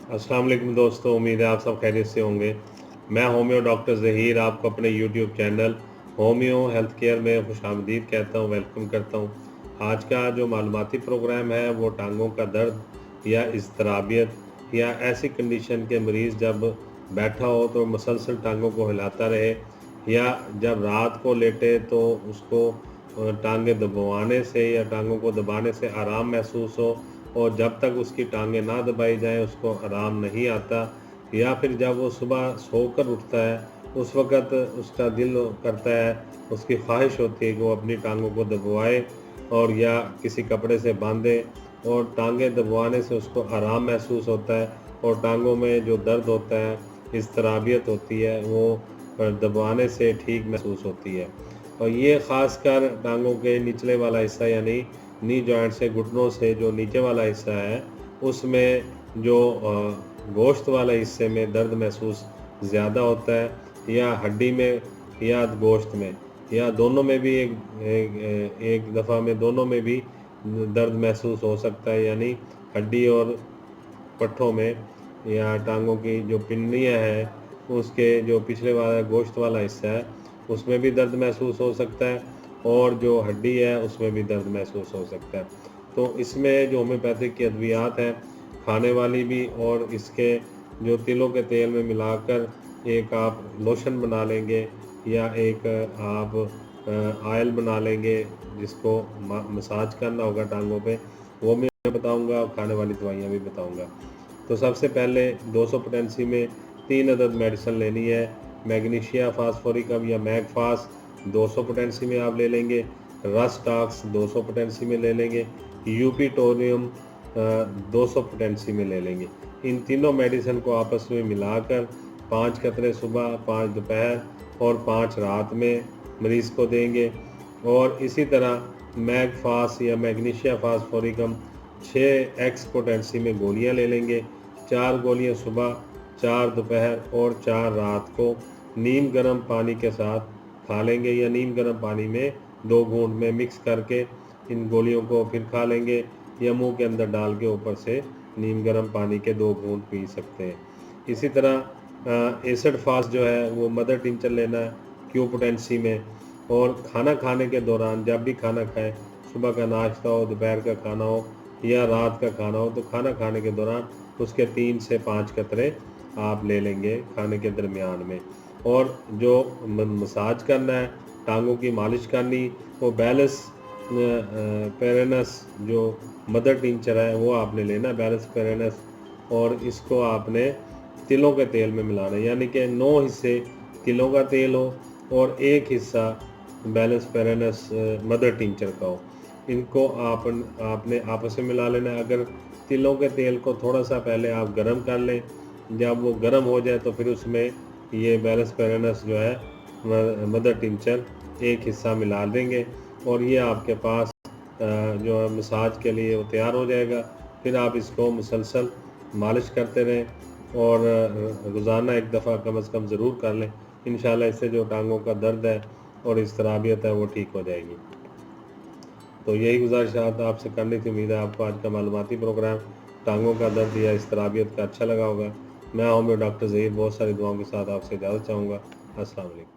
अस्सलाम वालेकुम दोस्तों, उम्मीद है आप सब खैरियत से होंगे। मैं होम्यो डॉक्टर ज़हीर आपको अपने YouTube channel homeo health care में खुशामदीद कहता हूँ, वेलकम करता हूँ। आज का जो मालूमाती प्रोग्राम है वो टांगों का दर्द या इज़्तिराबियत या ऐसी कंडीशन के मरीज़ जब बैठा हो तो मुसलसल टांगों को हिलाता रहे, या जब रात को लेटे तो उसको टांगें दबाने से या टांगों को दबाने से आराम महसूस हो, और जब तक उसकी टांगें ना दबाई जाएं उसको आराम नहीं आता, या फिर जब वो सुबह सोकर उठता है उस वक़्त उसका दिल करता है, उसकी ख्वाहिश होती है कि वो अपनी टांगों को दबवाए और या किसी कपड़े से बांधे, और टांगें दबवाने से उसको आराम महसूस होता है, और टांगों में जो दर्द होता है, इज़्तिराबियत होती है, वो दबाने से ठीक महसूस होती है। और ये ख़ासकर टांगों के निचले वाला हिस्सा यानी नी जॉइंट से घुटनों से जो नीचे वाला हिस्सा है उसमें जो गोश्त वाले हिस्से में दर्द महसूस ज़्यादा होता है, या हड्डी में या गोश्त में, या दोनों में भी एक दफ़ा में दोनों में भी दर्द महसूस हो सकता है, यानी हड्डी और पट्ठों में या टांगों की जो पिन्नियाँ हैं उसके जो पिछले वाला गोश्त वाला हिस्सा है उसमें भी दर्द महसूस हो सकता है, और जो हड्डी है उसमें भी दर्द महसूस हो सकता है। तो इसमें जो होम्योपैथिक की अद्वियात हैं खाने वाली भी, और इसके जो तिलों के तेल में मिलाकर एक आप लोशन बना लेंगे, या एक आप आयल बना लेंगे जिसको मसाज करना होगा टांगों पे, वो मैं बताऊंगा, और खाने वाली दवाइयाँ भी बताऊंगा। तो सबसे पहले 200 पोटेंसी में 3 अदद मेडिसिन लेनी है। मैग्नीशिया फास्फोरिकम या मैगफास 200 पोटेंसी में आप ले लेंगे। रस्टॉक्स 200 पोटेंसी में ले लेंगे। यूपीटोरियम 200 पोटेंसी में ले लेंगे। इन तीनों मेडिसिन को आपस में मिलाकर 5 कतरे सुबह, 5 दोपहर और 5 रात में मरीज़ को देंगे। और इसी तरह मैगफास या मैग्नीशिया फास्फोरिकम 6x पोटेंसी में गोलियां ले लेंगे। 4 गोलियां सुबह, 4 दोपहर और 4 रात को नीम गर्म पानी के साथ खा लेंगे, या नीम गर्म पानी में 2 घूंट में मिक्स करके इन गोलियों को फिर खा लेंगे, या मुंह के अंदर डाल के ऊपर से नीम गर्म पानी के 2 घूंट पी सकते हैं। इसी तरह एसिड फास्ट जो है वो मदर टिंचर लेना है क्यू पोटेंसी में, और खाना खाने के दौरान जब भी खाना खाएं, सुबह का नाश्ता हो, दोपहर का खाना हो या रात का खाना हो, तो खाना खाने के दौरान उसके 3 से 5 कतरे आप ले लेंगे खाने के दरमियान में। और जो मसाज करना है, टांगों की मालिश करनी, वो बैलेंस पेरेनस जो मदर टिंचर है वो आपने लेना है, बैलेंस पेरेनस, और इसको आपने तिलों के तेल में मिलाना है, यानी कि 9 हिस्से तिलों का तेल हो और 1 हिस्सा बैलेंस पेरेनस मदर टिंचर का हो। इनको आपने आपस में मिला लेना है। अगर तिलों के तेल को थोड़ा सा पहले आप गरम कर लें, जब वो गरम हो जाए तो फिर उसमें ये बैलेंस पेरेनस जो है मदर टिंचर 1 हिस्सा मिला देंगे, और ये आपके पास जो है मसाज के लिए वो तैयार हो जाएगा। फिर आप इसको मुसलसल मालिश करते रहें, और रोज़ाना 1 दफ़ा कम से कम ज़रूर कर लें। इंशाल्लाह इससे जो टांगों का दर्द है और इज़्तिराबियत है वो ठीक हो जाएगी। तो यही गुज़ारिश आपसे करनी थी। उम्मीद है आपको आज का मालूमाती प्रोग्राम टांगों का दर्द या इज़्तिराबियत का अच्छा लगा होगा। मैं होम्यो डॉक्टर ज़हीर बहुत सारी दुआओं के साथ आपसे इजाज़त चाहूँगा। अस्सलाम वालेकुम।